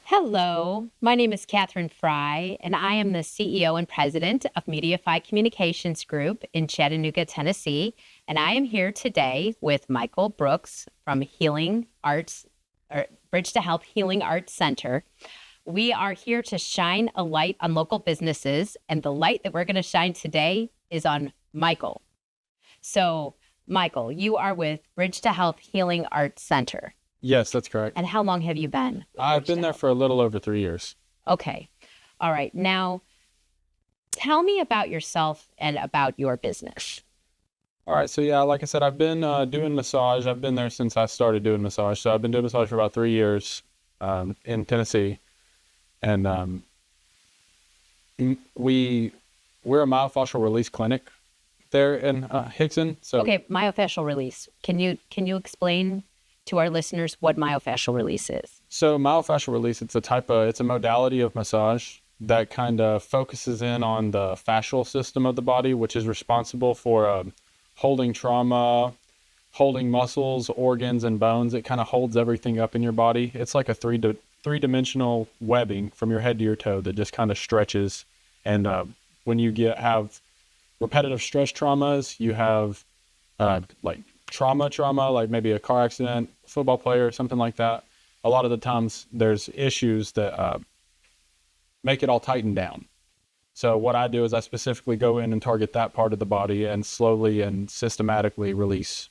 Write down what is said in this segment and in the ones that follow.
Hello, my name is Catherine Fry, and I am the CEO and president of Mediafy Communications Group in Chattanooga, Tennessee. And I am here today with Michael Brooks from Healing Arts, or Bridge to Health Healing Arts Center. We are here to shine a light on local businesses, and the light that we're going to shine today is on Michael. So, Michael, you are with Bridge to Health Healing Arts Center. Yes, that's correct. And how long have you been? I've been there for a little over 3 years. Okay. All right. Now, tell me about yourself and about your business. All right. So, yeah, like I said, I've been doing massage. I've been there since I started doing massage. So I've been doing massage for about 3 years in Tennessee. And we're a myofascial release clinic there in Hickson. So, Okay, myofascial release. Can you explain to our listeners what myofascial release is? So myofascial release, it's a modality of massage that kind of focuses in on the fascial system of the body, which is responsible for holding trauma, holding muscles, organs, and bones. It kind of holds everything up in your body. It's like a three-dimensional webbing from your head to your toe that just kind of stretches. And when you have repetitive stress traumas, you have like trauma, like maybe a car accident, football player, something like that. A lot of the times there's issues that make it all tighten down. So what I do is I specifically go in and target that part of the body and slowly and systematically release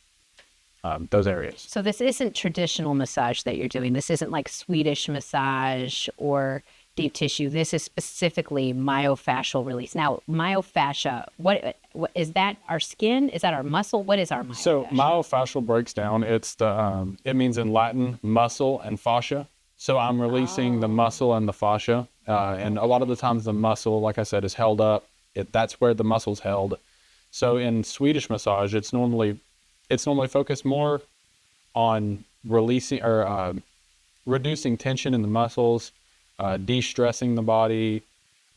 those areas. So this isn't traditional massage that you're doing. This isn't like Swedish massage or deep tissue. This is specifically myofascial release. Now, myofascia, what is that? Our skin? Is that our muscle? What is our myofascia? So myofascial breaks down. It's it means in Latin muscle and fascia. So I'm releasing the muscle and the fascia, and a lot of the times the muscle, like I said, is held up. That's where the muscle's held. So in Swedish massage, it's normally focused more on releasing or reducing tension in the muscles, de-stressing the body.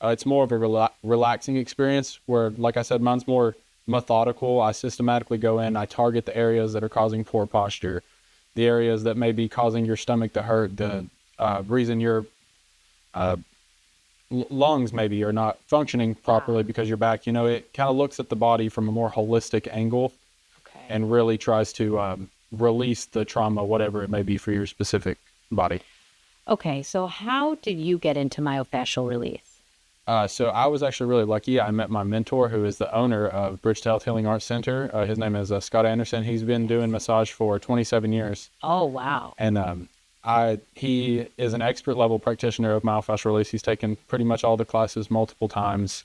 It's more of a relaxing experience where, like I said, mine's more methodical. I systematically go in, I target the areas that are causing poor posture, the areas that may be causing your stomach to hurt, the reason your lungs maybe are not functioning properly because your back, it kind of looks at the body from a more holistic angle. Okay. And really tries to release the trauma, whatever it may be for your specific body. Okay, so how did you get into myofascial release? So I was actually really lucky. I met my mentor, who is the owner of Bridge to Health Healing Arts Center. His name is Scott Anderson. He's been doing massage for 27 years. Oh, wow. And he is an expert level practitioner of myofascial release. He's taken pretty much all the classes multiple times.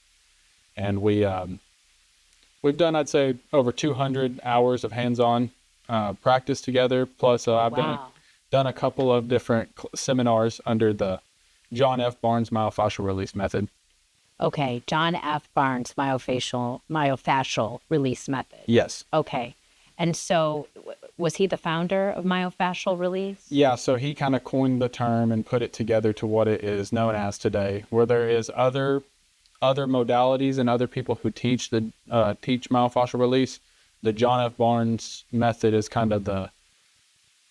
And we've done, I'd say, over 200 hours of hands-on practice together. Plus, I've done a couple of different seminars under the John F. Barnes myofascial release method. Okay, John F. Barnes myofascial release method. Yes. Okay, and so was he the founder of myofascial release? Yeah, so he kind of coined the term and put it together to what it is known as today, where there is other modalities and other people who teach myofascial release. The John F. Barnes method is kind of the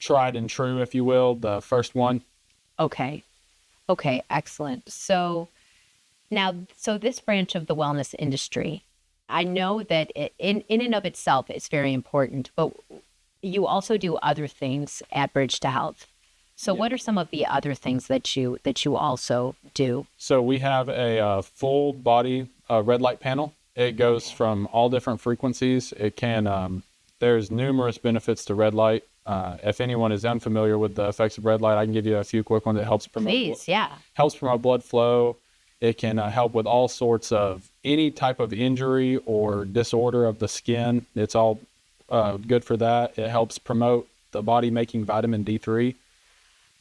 tried and true, if you will, the first one. Okay, excellent. So now, this branch of the wellness industry, I know that in and of itself it's very important, but you also do other things at Bridge to Health. So what are some of the other things that you also do? So we have a full body red light panel. It goes from all different frequencies. It can, there's numerous benefits to red light. If anyone is unfamiliar with the effects of red light, I can give you a few quick ones. It helps promote, helps promote blood flow. It can help with all sorts of any type of injury or disorder of the skin. It's all good for that. It helps promote the body making vitamin D3.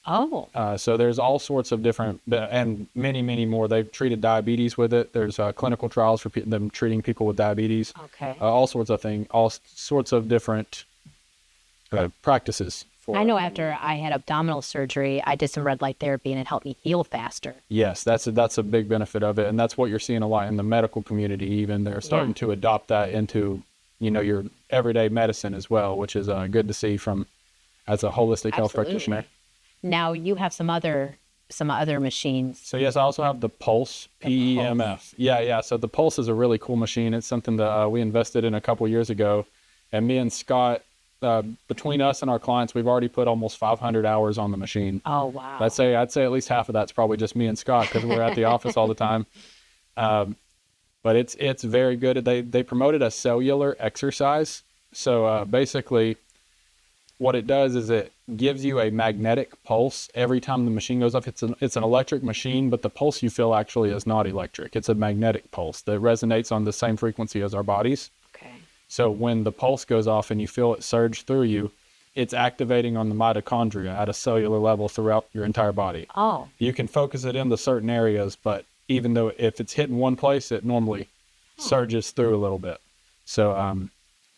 Oh. So there's all sorts of different, and many, many more. They've treated diabetes with it. There's clinical trials for them treating people with diabetes. Okay. All sorts of things, all sorts of different practices. I know after I had abdominal surgery, I did some red light therapy and it helped me heal faster. Yes, that's a big benefit of it. And that's what you're seeing a lot in the medical community even. They're starting to adopt that into, your everyday medicine as well, which is good to see as a holistic health practitioner. Now you have some other some other machines. So yes, I also have the Pulse, PEMF. Yeah. So the Pulse is a really cool machine. It's something that we invested in a couple years ago, and me and Scott, between us and our clients, we've already put almost 500 hours on the machine. Oh, wow. I'd say at least half of that's probably just me and Scott because we're at the office all the time. But it's very good. They promoted a cellular exercise. So basically, what it does is it gives you a magnetic pulse every time the machine goes off. It's an electric machine, but the pulse you feel actually is not electric. It's a magnetic pulse that resonates on the same frequency as our bodies. Okay. So when the pulse goes off and you feel it surge through you, it's activating on the mitochondria at a cellular level throughout your entire body. Oh. You can focus it into certain areas, but even though if it's hitting one place, it normally surges through a little bit. So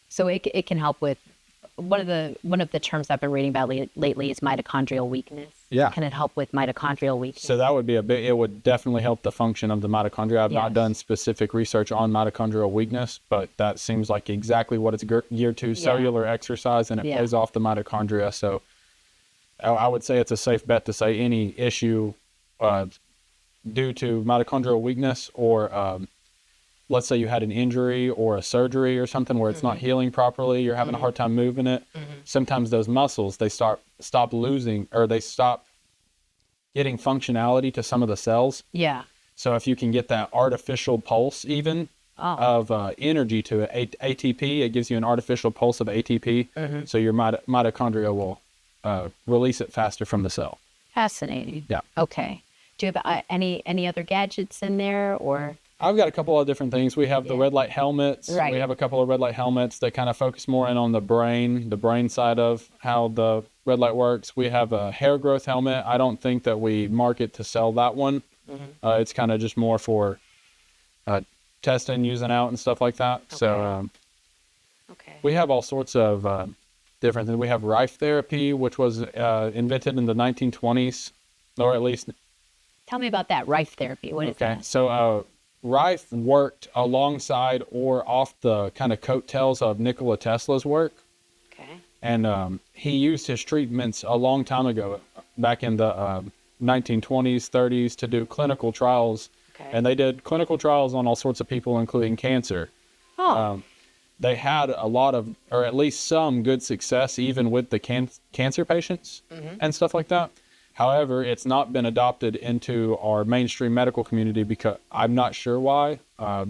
so it can help with one of the terms I've been reading about lately is mitochondrial weakness. Yeah. Can it help with mitochondrial weakness? So that would be it would definitely help the function of the mitochondria. I've not done specific research on mitochondrial weakness, but that seems like exactly what it's geared to, cellular exercise, and it plays off the mitochondria. So I would say it's a safe bet to say any issue due to mitochondrial weakness, or let's say you had an injury or a surgery or something where it's not healing properly, you're having a hard time moving it. Sometimes those muscles, they stop losing, or they stop getting functionality to some of the cells. Yeah. So if you can get that artificial pulse even of energy to it, ATP, it gives you an artificial pulse of ATP. So your mitochondria will release it faster from the cell. Fascinating. Yeah. Okay. Do you have any other gadgets in there, or? I've got a couple of different things. We have the red light helmets. Right. We have a couple of red light helmets that kind of focus more in on the brain side of how the red light works. We have a hair growth helmet. I don't think that we market to sell that one. It's kind of just more for testing, using out and stuff like that. Okay. So we have all sorts of different things. We have Rife therapy, which was invented in the 1920s, or at least. Tell me about that, Rife therapy. What is that? Okay, so Rife worked alongside or off the kind of coattails of Nikola Tesla's work. Okay. And he used his treatments a long time ago, back in the 1920s, 30s, to do clinical trials. Okay. And they did clinical trials on all sorts of people, including cancer. Oh. They had a lot of, or at least some good success, even with the cancer patients and stuff like that. However, it's not been adopted into our mainstream medical community because I'm not sure why.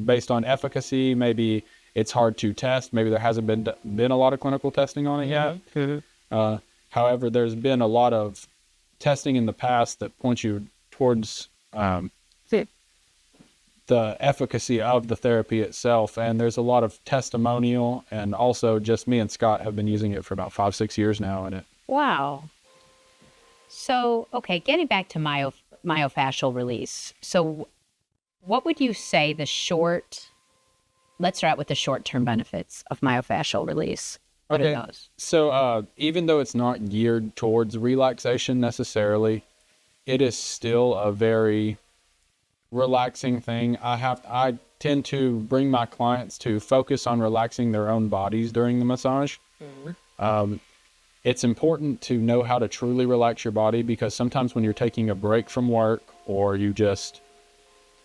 Based on efficacy, maybe it's hard to test. Maybe there hasn't been a lot of clinical testing on it yet. However, there's been a lot of testing in the past that points you towards the efficacy of the therapy itself. And there's a lot of testimonial, and also just me and Scott have been using it for about 5-6 years now. And it. Wow. So, okay, getting back to myofascial release. So what would you say let's start with the short-term benefits of myofascial release. What are those? So even though it's not geared towards relaxation necessarily, it is still a very relaxing thing. I tend to bring my clients to focus on relaxing their own bodies during the massage. It's important to know how to truly relax your body, because sometimes when you're taking a break from work, or you just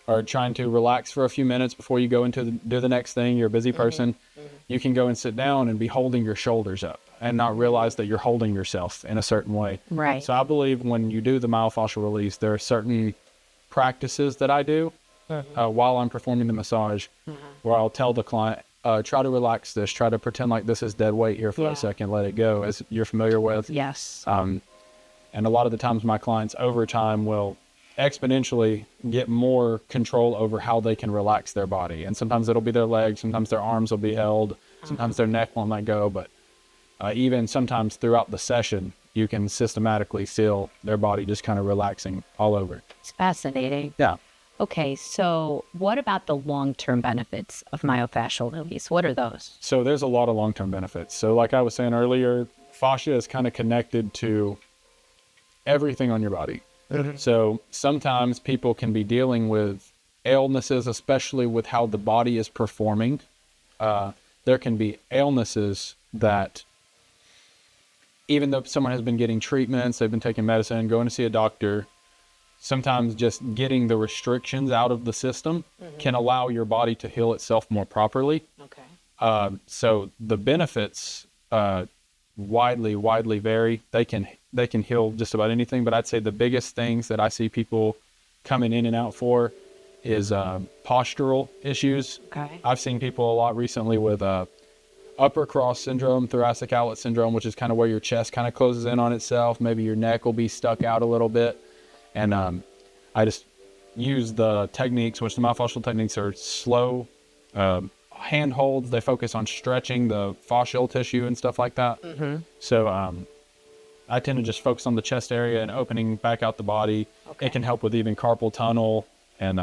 are trying to relax for a few minutes before you go into do the next thing, you're a busy person, you can go and sit down and be holding your shoulders up and not realize that you're holding yourself in a certain way. Right. So I believe when you do the myofascial release, there are certain practices that I do while I'm performing the massage, where I'll tell the client, try to relax this, try to pretend like this is dead weight here for a second, let it go, as you're familiar with. Yes. And a lot of the times my clients over time will exponentially get more control over how they can relax their body. And sometimes it'll be their legs, sometimes their arms will be held, sometimes their neck won't let go, but even sometimes throughout the session, you can systematically feel their body just kind of relaxing all over. It's fascinating. Yeah. Okay, so what about the long-term benefits of myofascial release? What are those? So there's a lot of long-term benefits. So like I was saying earlier, fascia is kind of connected to everything on your body. So sometimes people can be dealing with illnesses, especially with how the body is performing. There can be illnesses that, even though someone has been getting treatments, they've been taking medicine, going to see a doctor, sometimes just getting the restrictions out of the system can allow your body to heal itself more properly. Okay. So the benefits widely vary. They can heal just about anything, but I'd say the biggest things that I see people coming in and out for is postural issues. Okay. I've seen people a lot recently with upper cross syndrome, thoracic outlet syndrome, which is kind of where your chest kind of closes in on itself. Maybe your neck will be stuck out a little bit. And I just use the techniques, which the myofascial techniques are slow hand holds. They focus on stretching the fascial tissue and stuff like that. So I tend to just focus on the chest area and opening back out the body. Okay. It can help with even carpal tunnel and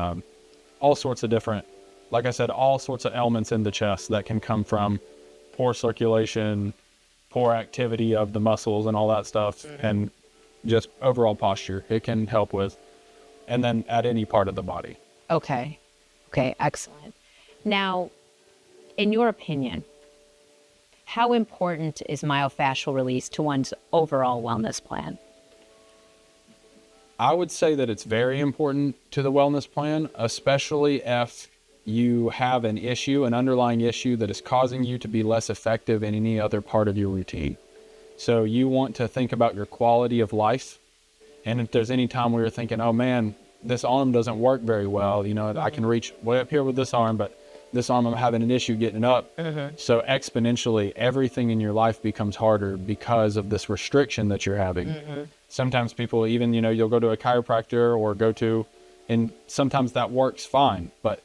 all sorts of different, like I said, all sorts of elements in the chest that can come from poor circulation, poor activity of the muscles and all that stuff, and just overall posture it can help with, and then at any part of the body. Okay. Okay, excellent. Now, in your opinion, how important is myofascial release to one's overall wellness plan? I would say that it's very important to the wellness plan, especially if you have an underlying issue that is causing you to be less effective in any other part of your routine. So you want to think about your quality of life. And if there's any time where you're thinking, oh man, this arm doesn't work very well, I can reach way up here with this arm, but this arm I'm having an issue getting up. So exponentially, everything in your life becomes harder because of this restriction that you're having. Sometimes people even, you'll go to a chiropractor or and sometimes that works fine, but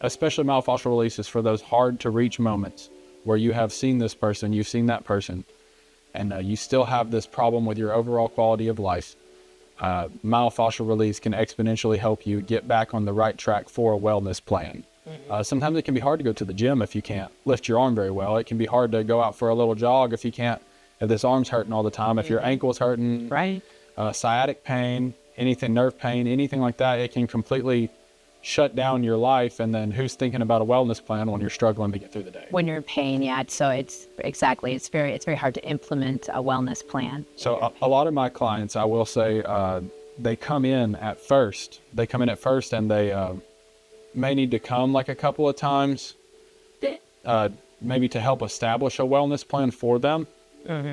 especially myofascial release is for those hard to reach moments where you have seen this person, you've seen that person, and you still have this problem with your overall quality of life. Myofascial release can exponentially help you get back on the right track for a wellness plan. Sometimes it can be hard to go to the gym if you can't lift your arm very well. It can be hard to go out for a little jog if this arm's hurting all the time, if your ankle's hurting, Right. Sciatic pain, nerve pain, anything like that, it can completely shut down your life. And then who's thinking about a wellness plan when you're struggling to get through the day? When you're in pain, yeah. So it's very hard to implement a wellness plan. So a lot of my clients, I will say, they come in at first and they may need to come like a couple of times, maybe to help establish a wellness plan for them.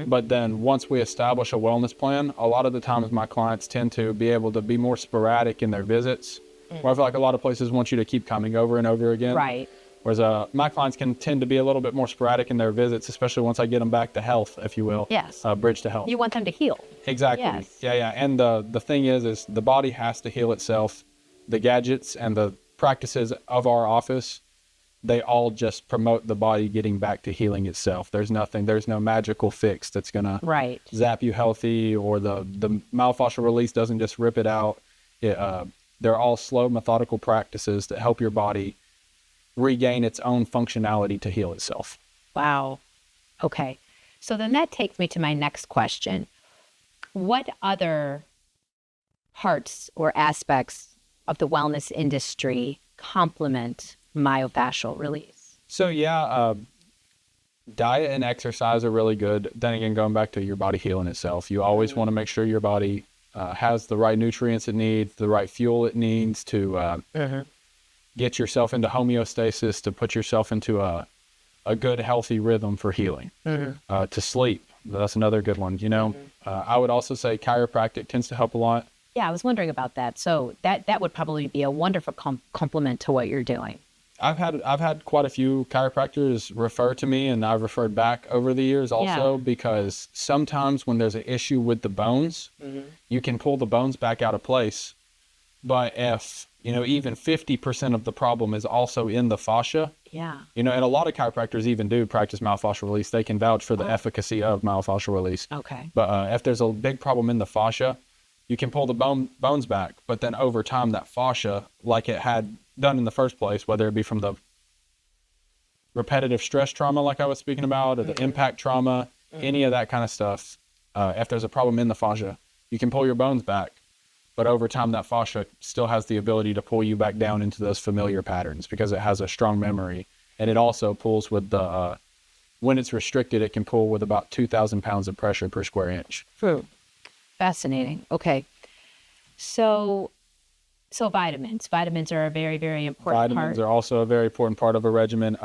But then once we establish a wellness plan, a lot of the times my clients tend to be able to be more sporadic in their visits. Where I feel like a lot of places want you to keep coming over and over again. Right. Whereas my clients can tend to be a little bit more sporadic in their visits, especially once I get them back to health, if you will. Yes. Bridge to health. You want them to heal. Exactly. Yes. Yeah. And the thing is the body has to heal itself. The gadgets and the practices of our office, they all just promote the body getting back to healing itself. There's no magical fix that's going to zap you healthy, or the myofascial release doesn't just rip it out. They're all slow, methodical practices that help your body regain its own functionality to heal itself. Wow. Okay. So then that takes me to my next question. What other parts or aspects of the wellness industry complement myofascial release? So diet and exercise are really good. Then again, going back to your body healing itself, you always want to make sure your body has the right nutrients it needs, the right fuel it needs to get yourself into homeostasis, to put yourself into a good, healthy rhythm for healing. To sleep, that's another good one. I would also say chiropractic tends to help a lot. Yeah, I was wondering about that. So that would probably be a wonderful complement to what you're doing. I've had quite a few chiropractors refer to me, and I've referred back over the years also, because sometimes when there's an issue with the bones, you can pull the bones back out of place. But if, even 50% of the problem is also in the fascia, and a lot of chiropractors even do practice myofascial release. They can vouch for the efficacy of myofascial release. Okay. But if there's a big problem in the fascia, you can pull the bones back, but then over time that fascia, like it had done in the first place, whether it be from the repetitive stress trauma like I was speaking about, or the impact trauma, any of that kind of stuff, if there's a problem in the fascia, you can pull your bones back, but over time that fascia still has the ability to pull you back down into those familiar patterns because it has a strong memory. And it also pulls with when it's restricted, it can pull with about 2,000 pounds of pressure per square inch. Fascinating. Okay. So, so vitamins are a very, very important Vitamins part. are also a very important part of a regimen.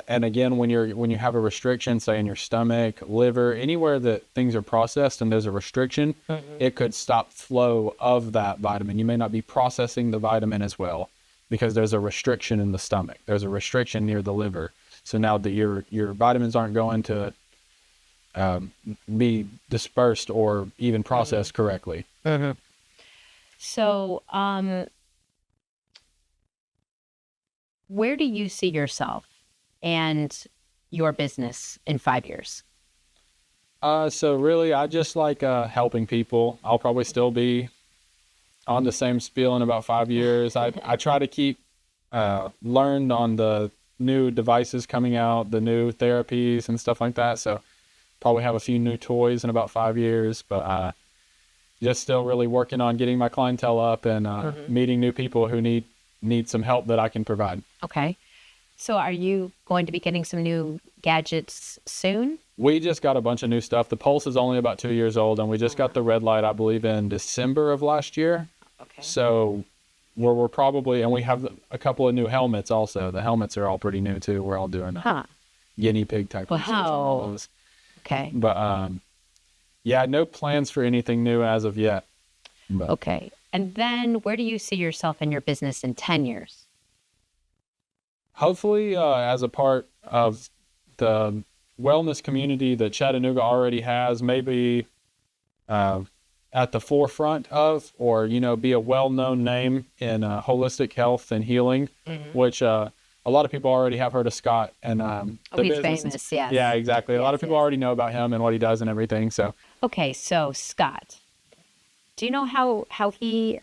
And again, when you have a restriction, say in your stomach, liver, anywhere that things are processed and there's a restriction, it could stop flow of that vitamin. You may not be processing the vitamin as well because there's a restriction in the stomach. There's a restriction near the liver. So now that your vitamins aren't going to be dispersed or even processed correctly. So, where do you see yourself and your business in 5 years? So really, I just like helping people. I'll probably still be on the same spiel in about 5 years. I try to keep learned on the new devices coming out, the new therapies and stuff like that. So probably have a few new toys in about 5 years, but just still really working on getting my clientele up and meeting new people who need some help that I can provide. Okay. So are you going to be getting some new gadgets soon? We just got a bunch of new stuff. The Pulse is only about 2 years old, and we just got the red light, I believe, in December of last year. Okay. So we're probably, and we have a couple of new helmets also. The helmets are all pretty new too. We're all doing guinea pig type research on all those. Okay. But yeah, no plans for anything new as of yet. But Okay. And then where do you see yourself in your business in 10 years? hopefully, as a part of the wellness community that Chattanooga already has, maybe at the forefront of, or, be a well-known name in holistic health and healing, which a lot of people already have heard of Scott and the He's business. famous, yes. Yeah, exactly. A lot of Yes, people already know about him and what he does and everything. So Okay, so Scott, do you know how he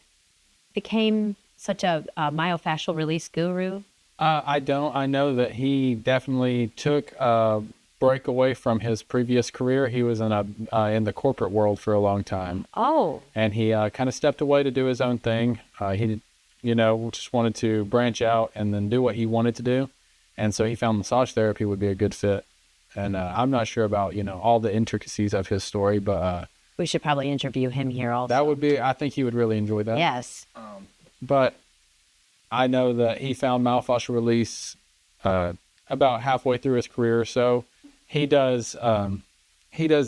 became such a myofascial release guru? I don't. I know that he definitely took a break away from his previous career. He was in the corporate world for a long time, Oh, and he kind of stepped away to do his own thing. He, just wanted to branch out and then do what he wanted to do, and so he found massage therapy would be a good fit. And I'm not sure about all the intricacies of his story, but we should probably interview him here also. that would be. I think he would really enjoy that. Yes. But I know that he found myofascial release about halfway through his career or so. He does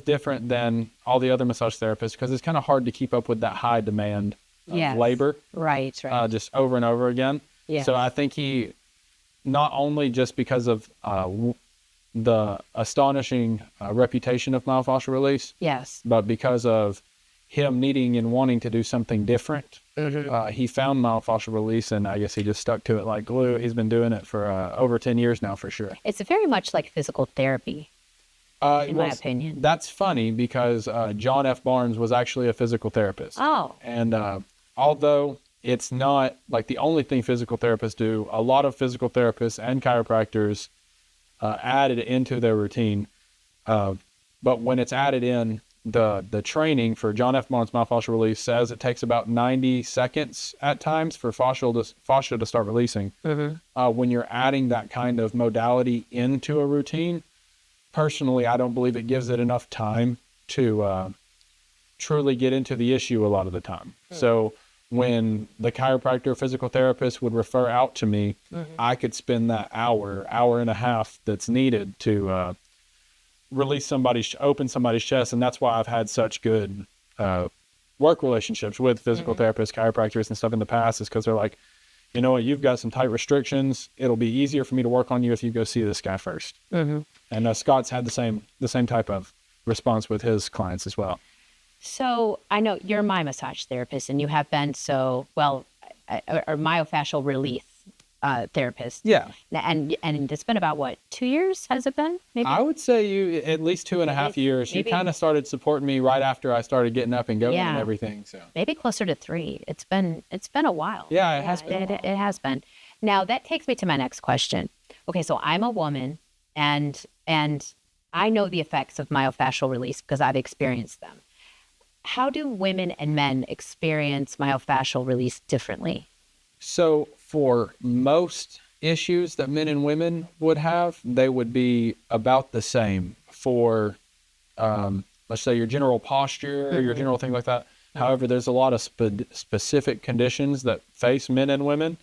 different than all the other massage therapists because it's kind of hard to keep up with that high demand of Yes. labor Right. just over and over again. Yeah. So I think he, not only just because of the astonishing reputation of myofascial release, Yes. but because of him needing and wanting to do something different, he found myofascial release, and I guess he just stuck to it like glue. He's been doing it for over 10 years now, for sure. It's very much like physical therapy, in my opinion. That's funny because John F. Barnes was actually a physical therapist. Oh, And although it's not like the only thing physical therapists do, a lot of physical therapists and chiropractors add it into their routine. But when it's added in, the training for John F. Barnes myofascial release says it takes about 90 seconds at times for fascia to start releasing. When you're adding that kind of modality into a routine, personally, I don't believe it gives it enough time to truly get into the issue a lot of the time. So when the chiropractor or physical therapist would refer out to me, I could spend that hour and a half that's needed to open somebody's chest. And that's why I've had such good work relationships with physical therapists, chiropractors and stuff in the past, is because they're like, you know what, you've got some tight restrictions. It'll be easier for me to work on you if you go see this guy first. And Scott's had the same type of response with his clients as well. so I know you're my massage therapist, and you have been or myofascial release therapist. Yeah. And it's been about, what, 2 years has it been? Maybe? I would say you at least 2.5 years. You maybe- kind of started supporting me right after I started getting up and going Yeah. and everything. So Maybe closer to 3. It's been a while. Yeah, it has been a while. It has been. Now that takes me to my next question. Okay, so I'm a woman, and I know the effects of myofascial release because I've experienced them. How do women and men experience myofascial release differently? So for most issues that men and women would have, they would be about the same. For let's say your general posture, your general thing like that, However, there's a lot of specific conditions that face men and women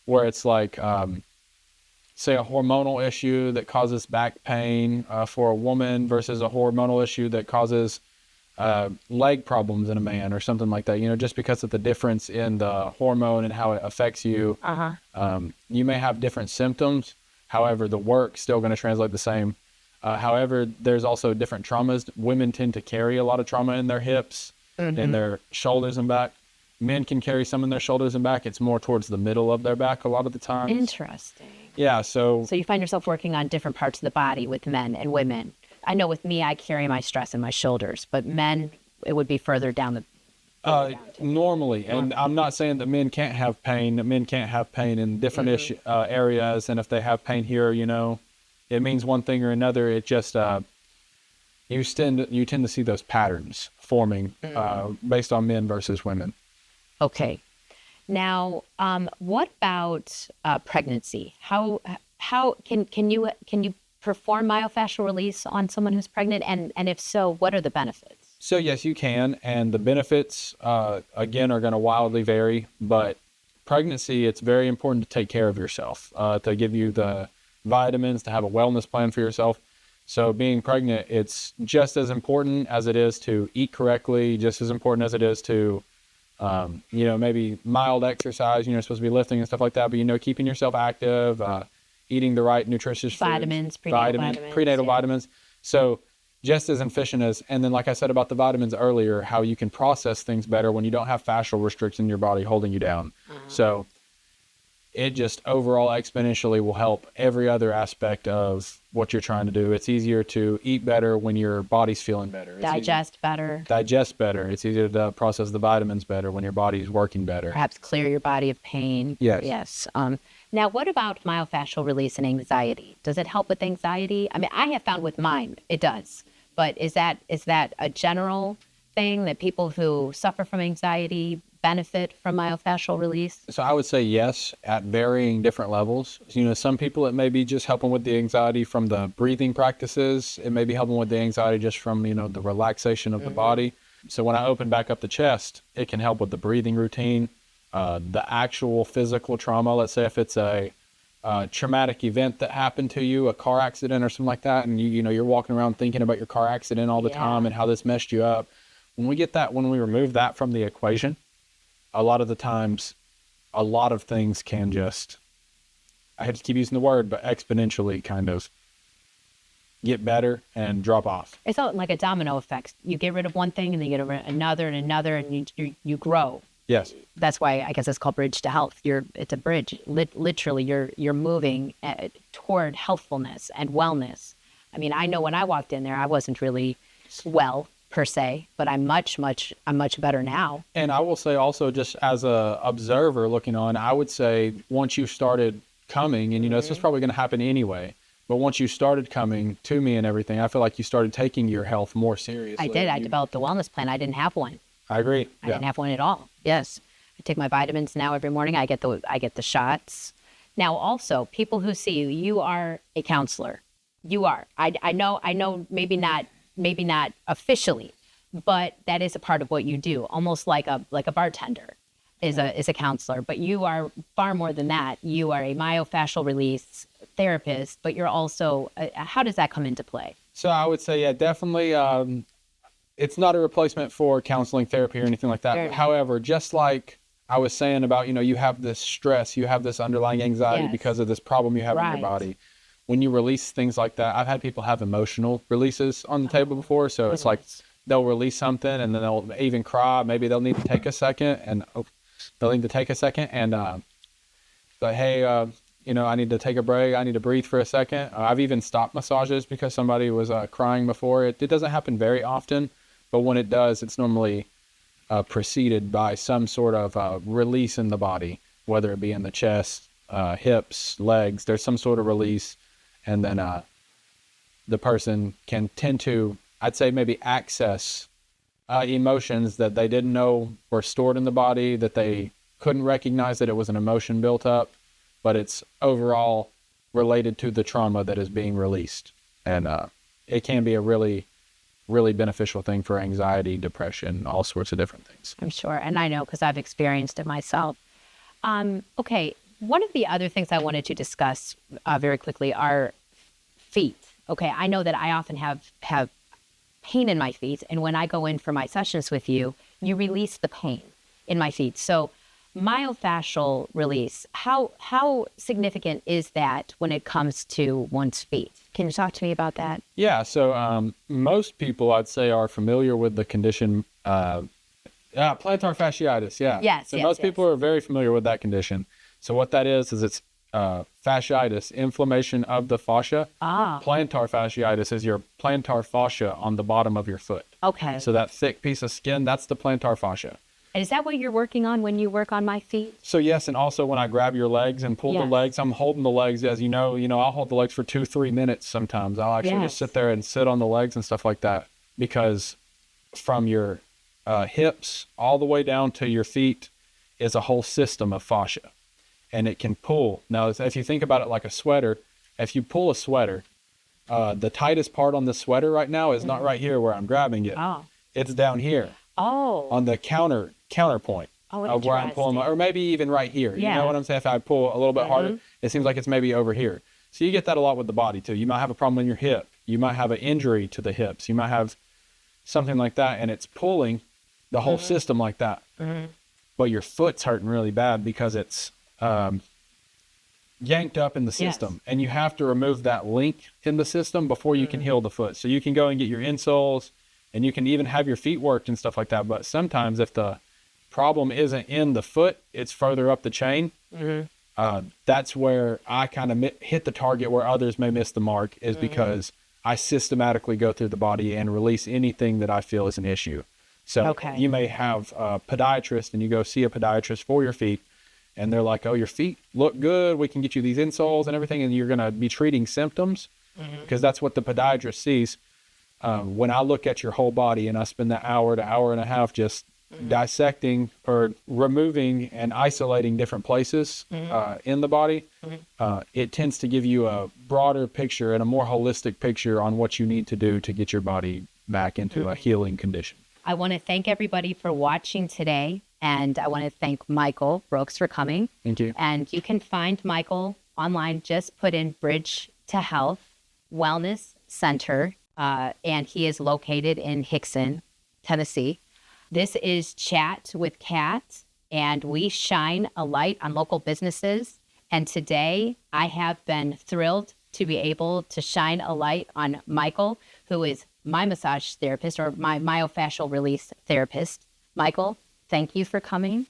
where it's like, say, a hormonal issue that causes back pain for a woman versus a hormonal issue that causes leg problems in a man or something like that. Just because of the difference in the hormone and how it affects you, you may have different symptoms. However, the work's still going to translate the same. However, there's also different traumas. Women tend to carry a lot of trauma in their hips, in their shoulders and back. Men can carry some in their shoulders and back. It's more towards the middle of their back a lot of the time. Interesting. Yeah, so you find yourself working on different parts of the body with men and women. I know with me, I carry my stress in my shoulders, but men, it would be further down the... Normally, and I'm not saying that men can't have pain, in different areas, and if they have pain here, it means one thing or another. It just, you tend to see those patterns forming based on men versus women. Okay. Now, what about pregnancy? How can you perform myofascial release on someone who's pregnant? And if so, what are the benefits? So yes, you can, and the benefits again are going to wildly vary. But pregnancy, it's very important to take care of yourself, to give you the vitamins, to have a wellness plan for yourself. So being pregnant, it's just as important as it is to eat correctly, just as important as it is to maybe mild exercise. You're supposed to be lifting and stuff like that, but keeping yourself active, eating the right nutritious vitamins, foods, prenatal vitamins. So just as efficient as, and then like I said about the vitamins earlier, how you can process things better when you don't have fascial restriction in your body holding you down. So it just overall exponentially will help every other aspect of what you're trying to do. It's easier to eat better when your body's feeling better. Digest better. It's easier to process the vitamins better when your body's working better. Perhaps clear your body of pain. Yes. Now, what about myofascial release and anxiety? Does it help with anxiety? I mean, I have found with mine, it does. But is that a general thing that people who suffer from anxiety benefit from myofascial release? So I would say yes, at varying different levels. Some people, it may be just helping with the anxiety from the breathing practices. It may be helping with the anxiety just from, the relaxation of the body. So when I open back up the chest, it can help with the breathing routine, the actual physical trauma. Let's say if it's a traumatic event that happened to you, a car accident or something like that, and you're walking around thinking about your car accident all the time and how this messed you up. When we remove that from the equation, a lot of the times, a lot of things can just, I hate to keep using the word, but exponentially kind of get better and drop off. It's like a domino effect. You get rid of one thing and then you get rid of another and another, and you grow. Yes. That's why I guess it's called Bridge to Health. It's a bridge. Literally, you're moving toward healthfulness and wellness. I mean, I know when I walked in there, I wasn't really well per se, but I'm much better now. And I will say also, just as a observer looking on, I would say once you started coming, and this was probably going to happen anyway, but once you started coming to me and everything, I feel like you started taking your health more seriously. I did. I developed a wellness plan. I didn't have one. I agree. I didn't have one at all. Yes. I take my vitamins now every morning. I get the shots. Now also, people who see you, you are a counselor. You are. I know maybe not officially, but that is a part of what you do. Almost like a bartender is a counselor, but you are far more than that. You are a myofascial release therapist, but you're also, how does that come into play? So I would say, yeah, definitely. It's not a replacement for counseling, therapy, or anything like that. Sure. However, just like I was saying about, you have this stress, you have this underlying anxiety because of this problem you have in your body. When you release things like that, I've had people have emotional releases on the table before. So it's like they'll release something and then they'll even cry. Maybe they'll need to take a second and but hey, I need to take a break. I need to breathe for a second. I've even stopped massages because somebody was crying before. It doesn't happen very often, but when it does, it's normally preceded by some sort of release in the body, whether it be in the chest, hips, legs. There's some sort of release, and then the person can tend to, I'd say, maybe access emotions that they didn't know were stored in the body, that they couldn't recognize that it was an emotion built up, but it's overall related to the trauma that is being released. And it can be a really really beneficial thing for anxiety, depression, all sorts of different things. I'm sure. And I know because I've experienced it myself. Okay. One of the other things I wanted to discuss very quickly are feet. Okay. I know that I often have pain in my feet. And when I go in for my sessions with you, you release the pain in my feet. So myofascial release, how significant is that when it comes to one's feet? Can you talk to me about that? Yeah. So most people, I'd say, are familiar with the condition plantar fasciitis. Yeah. Yes. So most people are very familiar with that condition. So what that is it's fasciitis, inflammation of the fascia. Plantar fasciitis is your plantar fascia on the bottom of your foot. Okay. So that thick piece of skin, that's the plantar fascia. And is that what you're working on when you work on my feet? So yes, and also when I grab your legs and pull the legs, I'm holding the legs, as you know, I'll hold the legs for 2-3 minutes sometimes. I'll actually just sit there and sit on the legs and stuff like that, because from your hips all the way down to your feet is a whole system of fascia, and it can pull. Now, if you think about it like a sweater, if you pull a sweater, the tightest part on the sweater right now is not right here where I'm grabbing it. It's down here. On the counterpoint of where I'm pulling, or maybe even right here. You know what I'm saying? If I pull a little bit harder, it seems like it's maybe over here. So you get that a lot with the body too. You might have a problem in your hip. You might have an injury to the hips. You might have something like that, and it's pulling the whole system like that. But your foot's hurting really bad because it's yanked up in the system, and you have to remove that link in the system before you can heal the foot. So you can go and get your insoles, and you can even have your feet worked and stuff like that. But sometimes if the problem isn't in the foot, it's further up the chain. That's where I kind of hit the target where others may miss the mark, is because I systematically go through the body and release anything that I feel is an issue. So you may have a podiatrist, and you go see a podiatrist for your feet, and they're like, oh, your feet look good. We can get you these insoles and everything. And you're going to be treating symptoms, because that's what the podiatrist sees. When I look at your whole body and I spend that hour to hour and a half just dissecting or removing and isolating different places in the body, it tends to give you a broader picture and a more holistic picture on what you need to do to get your body back into a healing condition. I want to thank everybody for watching today, and I want to thank Michael Brooks for coming. Thank you. And you can find Michael online. Just put in Bridge to Health Wellness Center. And he is located in Hickson, Tennessee. This is Chat with Kat, and we shine a light on local businesses. And today I have been thrilled to be able to shine a light on Michael, who is my massage therapist, or my myofascial release therapist. Michael, thank you for coming.